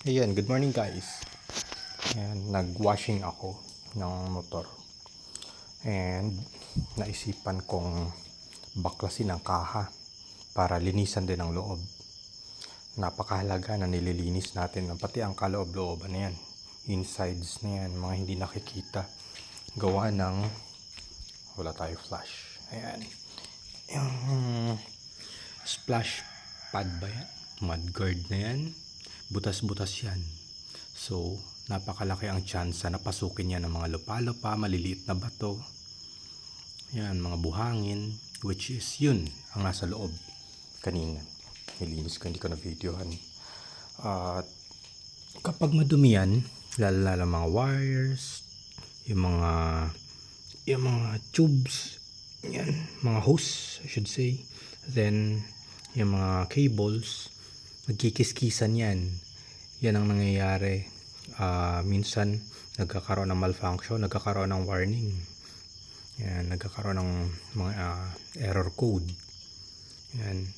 Ayan, good morning guys. Ayan, nag-washing ako ng motor. And naisipan kong baklasin ang kaha para linisan din ang loob. Napakahalaga na nililinis natin pati ang kaloob-looban na yan. Insides na yan, mga hindi nakikita. Gawa ng wala tayo flash. Ayan. Yung splash pad ba yan? Mudguard na yan. Butas-butas yan. So, napakalaki ang tsansa na pasukin yan ng mga lupa-lupa, maliliit na bato. Yan, mga buhangin, which is yun ang nasa loob. Kanina, nilinis ko, hindi ko na videohan. At kapag madumi yan, lalo mga wires, yung mga tubes, yan, mga hose, I should say. Then, yung mga cables, nagkikiskisan yan. Yan ang nangyayari. Minsan, nagkakaroon ng malfunction, nagkakaroon ng warning. Yan, nagkakaroon ng mga error code. Yan.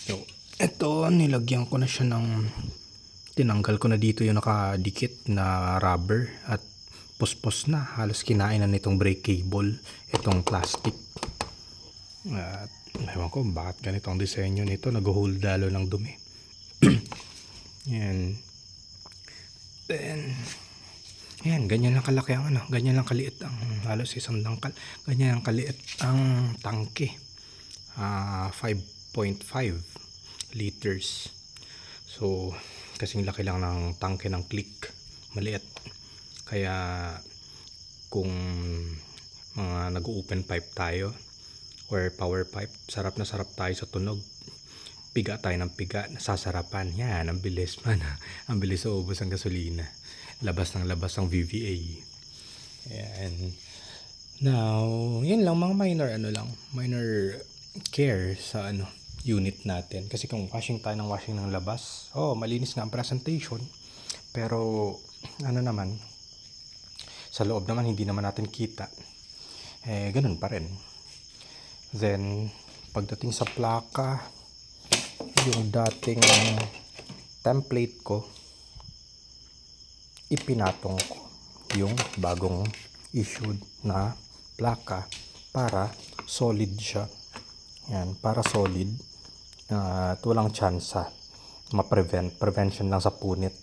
So, ito, nilagyan ko na siya tinanggal ko na dito yung nakadikit na rubber at pospos na. Halos kinain na nitong brake cable, itong plastic. At ewan ko bakit ganito ang disenyo nito, nag-hold lalo ng dumi. Yan. Then, yan, ganyan lang kalaki ang ganyan lang kaliit ang halos isang dangkal. Ganyan lang kaliit ang tangke. 5.5 liters. So, kasing laki lang ng tangke ng Click. Maliit. Kaya, kung mga nag-open pipe tayo or power pipe, sarap na sarap tayo sa tunog. Piga tayo ng piga, nasasarapan. Yan, ang bilis man. Ang bilis sa ubos ang gasolina. Labas ng labas ang VVA. Yan. Now, yan lang mga minor care sa unit natin. Kasi kung washing ng labas, malinis nga ang presentation. Pero, naman, sa loob naman, hindi naman natin kita. Ganun pa rin. Then, pagdating sa plaka, yung dating template ko, ipinatong ko yung bagong issued na plaka para solid siya. Yan, para solid at walang tsansa prevention lang sa punit.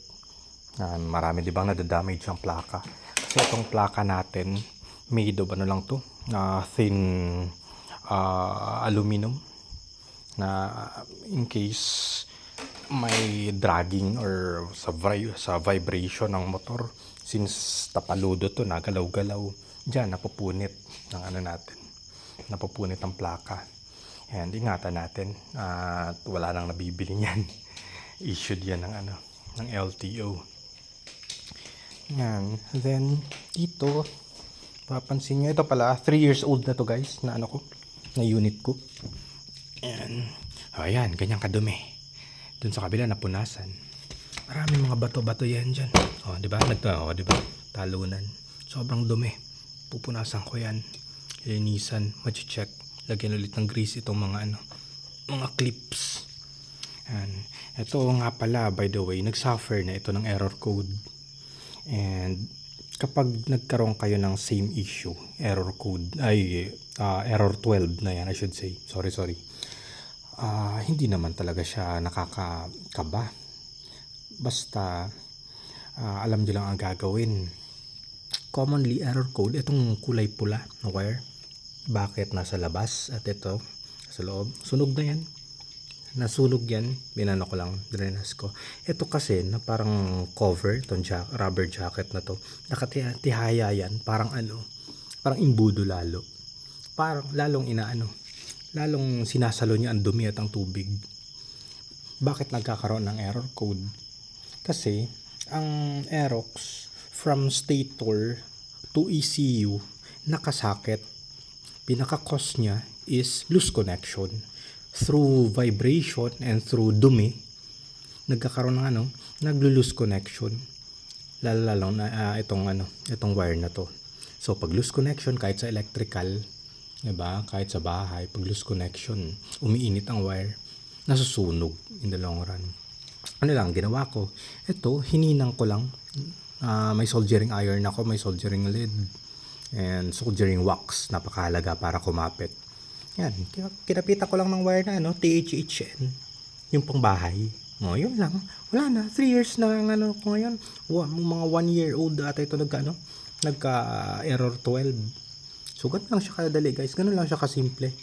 Marami di bang nadadamage ang plaka. Kasi itong plaka natin made of thin aluminum na in case may dragging or sa vibration ng motor, since tapaludo to, nagalaw-galaw, dyan napupunit ng napupunit ang plaka. And ingatan natin at wala nang nabibili niyan. Issued yan ng LTO. Yan. Then dito papansin nyo, ito pala 3 years old na to guys, na unit ko. Ayan, ganyan kadumi. Dun sa kabila napunasan. Maraming mga bato-bato yan dyan. Di ba? Di ba? Talunan. Sobrang dumi. Pupunasan ko yan. Linisan, ma-check. Lagyan ulit ng grease itong mga clips. Yan. Ito nga pala, by the way, nagsuffer na ito ng error code. And kapag nagkaroon kayo ng same issue, error 12 na yan, I should say. Sorry. Hindi naman talaga siya nakakakaba. Basta alam nyo lang ang gagawin. Commonly error code, itong kulay pula na wire, bakit nasa labas at ito sa loob, sunog na yan. Nasunog yan, binano ko lang, drenas ko. Ito kasi na parang cover, itong rubber jacket na to, nakatihaya yan, parang imbudo lalo. Parang lalong sinasalo niya ang dumi at ang tubig. Bakit nagkakaroon ng error code? Kasi ang Aerox from stator to ECU nakasakit. Pinaka-cause niya is loose connection. Through vibration and through dumi, nagkakaroon ng naglo-loose connection. Lalo na itong wire na to. So pag loose connection, kahit sa electrical, diba? Kahit sa bahay, pag loose connection, umiinit ang wire, nasusunog in the long run. ano lang ginawa ko, ito hininang ko lang. May soldering iron ako, may soldering lead, and soldering wax, napakahalaga para kumapit. Yan, kinapitan ko lang ng wire na THHN, yung pangbahay. Yun lang. Wala na, 3 years na ang ko ngayon. Mga 1 year old ata ito nagka error 12. So ganun lang siya kadali guys, ganun lang siya kasimple.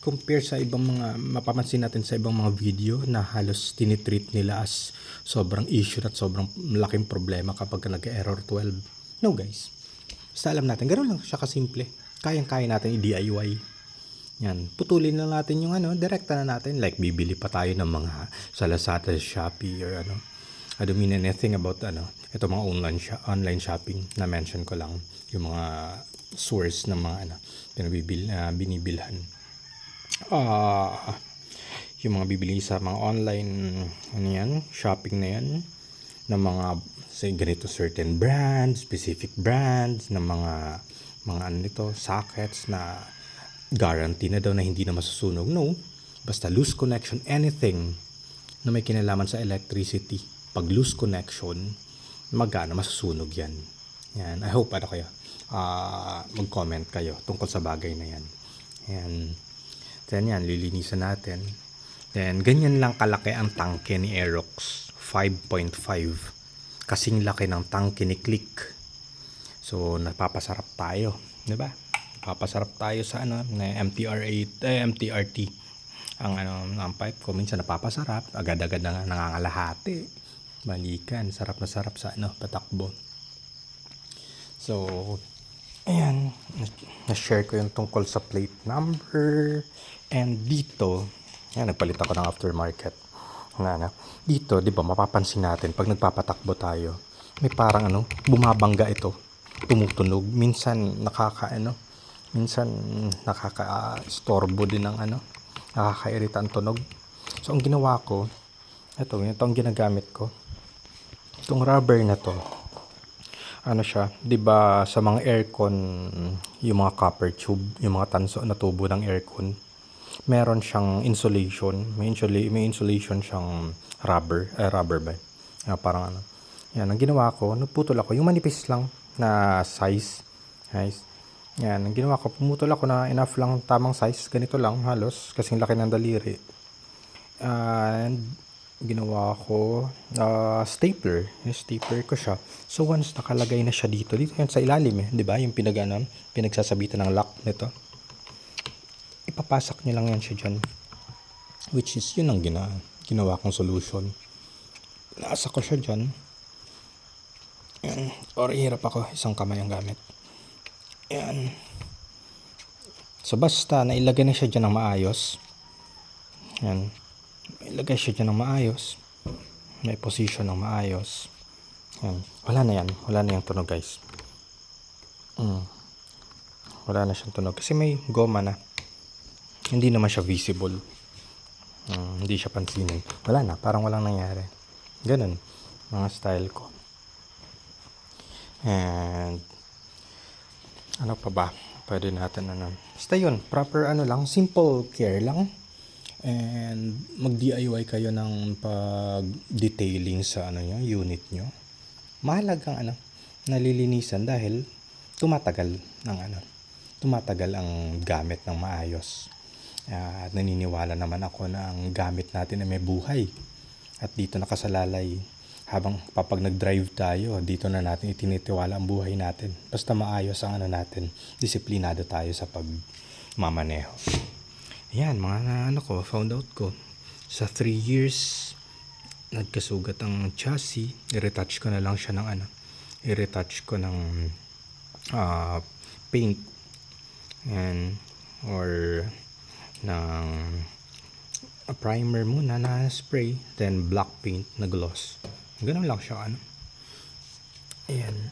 Compare sa ibang mga mapapansin natin sa ibang mga video na halos tinitreat nila as sobrang issue at sobrang laking problema kapag nag-error 12. No guys, basta alam natin, ganoon lang siya kasimple. Kayang-kaya natin i-DIY. Yan, putulin na natin yung direkta na natin. Like bibili pa tayo ng mga sa Lazada, Shopee or I don't mean anything about ito mga online shopping na mention ko lang yung mga source ng mga binibilhan. Yung mga bibili sa mga online shopping na yan ng mga say ganito certain brands, specific brands ng mga sockets na guarantee na daw na hindi na masusunog. No, basta loose connection, anything na may kinalaman sa electricity, pag loose connection, masusunog yan. I hope kayo mag-comment kayo tungkol sa bagay na yan. Then yan, lilinisan natin. Then ganyan lang kalaki ang tangke ni Aerox 5.5. Kasing laki ng tangke ni Click. So napapasarap tayo, 'di ba? Napapasarap tayo sa na MTR8 MTRT. Ang pipe ko minsan napapasarap, agad-agad na nangangalahati. Balikan, sarap na sarap sa patakbo. So ayan, na-share ko yung tungkol sa plate number. And dito, nagpalit ako ng aftermarket. Dito, di ba, mapapansin natin, pag nagpapatakbo tayo, may parang bumabangga ito. Tumutunog. Minsan, nakaka-istorbo din ng nakaka-irita ang tunog. So, ang ginawa ko, ito ang ginagamit ko. Itong rubber na to, siya, 'di ba sa mga aircon, yung mga copper tube, yung mga tanso na tubo ng aircon, meron siyang insulation, may insulation siyang rubber ba? Parang Yan, ang ginawa ko, nagputol ako yung manipis lang na size. Guys. Yan, ang ginawa ko, pumutol ako na enough lang, tamang size, ganito lang halos, kasing laki ng daliri. And ginawa ko stapler ko siya. So once nakalagay na siya dito yan sa ilalim di ba, yung pinagsasabitan ng lock nito, ipapasak niyo lang yan siya dyan, which is yun ang ginawa kong solution. Nasa ko siya dyan. Yan. Or hirap ako, isang kamay ang gamit. Yan. So basta nailagay na siya dyan ng maayos. Yan. Ilagay siya dyan ng maayos, may position ng maayos. Wala na yung tunog guys. Wala na siyang tunog kasi may goma na, hindi naman siya visible. Hindi siya pansinin, wala na, parang walang nangyari. Ganun mga style ko. And ano pa ba pwede natin basta yun, proper lang, simple care lang. And mag-DIY kayo ng pag-detailing sa unit nyo. Mahalagang nalilinisan dahil tumatagal ang gamit ng maayos. At naniniwala naman ako na ang gamit natin ay may buhay. At dito nakasalalay habang kapag nag-drive tayo, dito na natin itinitiwala ang buhay natin. Basta maayos ang natin, disiplinado tayo sa pagmamaneho. Yan, mga found out ko. Sa 3 years, nagkasugat ang chassis. I-retouch ko na lang siya ng i-retouch ko ng paint. Yan. Or ng primer muna na spray. Then black paint na gloss. Ganun lang siya Ayan.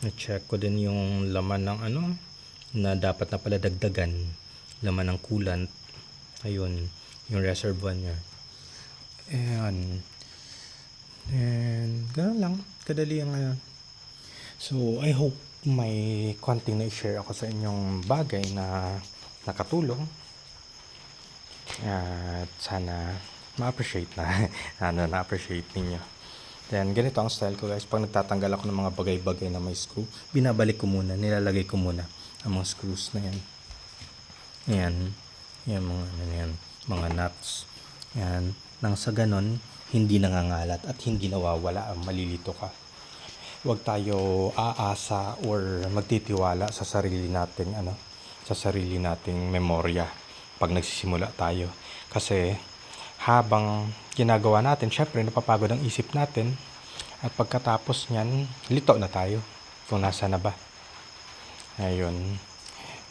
Na-check ko din yung laman ng na dapat na pala dagdagan, laman ng coolant. Ayun, yung reservoir niya. Ayan. And gano'n lang, kadali ang So, I hope may konting na i-share ako sa inyong bagay na nakatulong. At sana ma-appreciate na. Na-appreciate ninyo. Then, ganito ang style ko guys. Pag nagtatanggal ako ng mga bagay-bagay na may screw, binabalik ko muna, nilalagay ko muna ang mga screws na yan. Ayan. Yan, mga, yan, mga nuts. Yan. Nang sa ganon, hindi nangangalat at hindi nawawala. Malilito ka. Huwag tayo aasa or magtitiwala sa sarili nating sa sarili nating memorya pag nagsisimula tayo. Kasi habang ginagawa natin, syempre napapagod ang isip natin at pagkatapos niyan, lito na tayo kung nasa na ba. Ayun,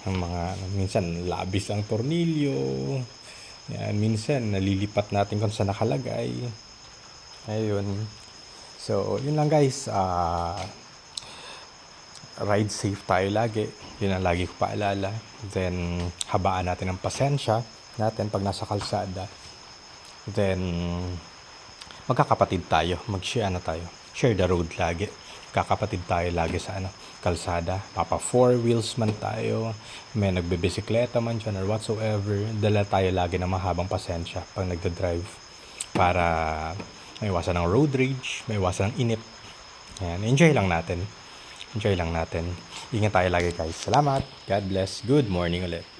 ang mga minsan labis ang tornilyo. Yan, minsan nalilipat natin kung saan nakalagay. Ayun. So, yun lang guys. Ride safe tayo lagi. Yun ang lagi ko paalala. Then, habaan natin ang pasensya natin pag nasa kalsada. Then, magkakapatid tayo. Mag-share share the road lagi. Kakapatid tayo lagi sa kalsada. Papa 4 wheels man tayo. May nagbebisikleta man dyan or whatsoever. Dala tayo lagi ng mahabang pasensya pag nagda-drive. Para may iwasan ng road rage, may iwasan ng inip. Ayan, enjoy lang natin. Ingat tayo lagi guys. Salamat. God bless. Good morning ulit.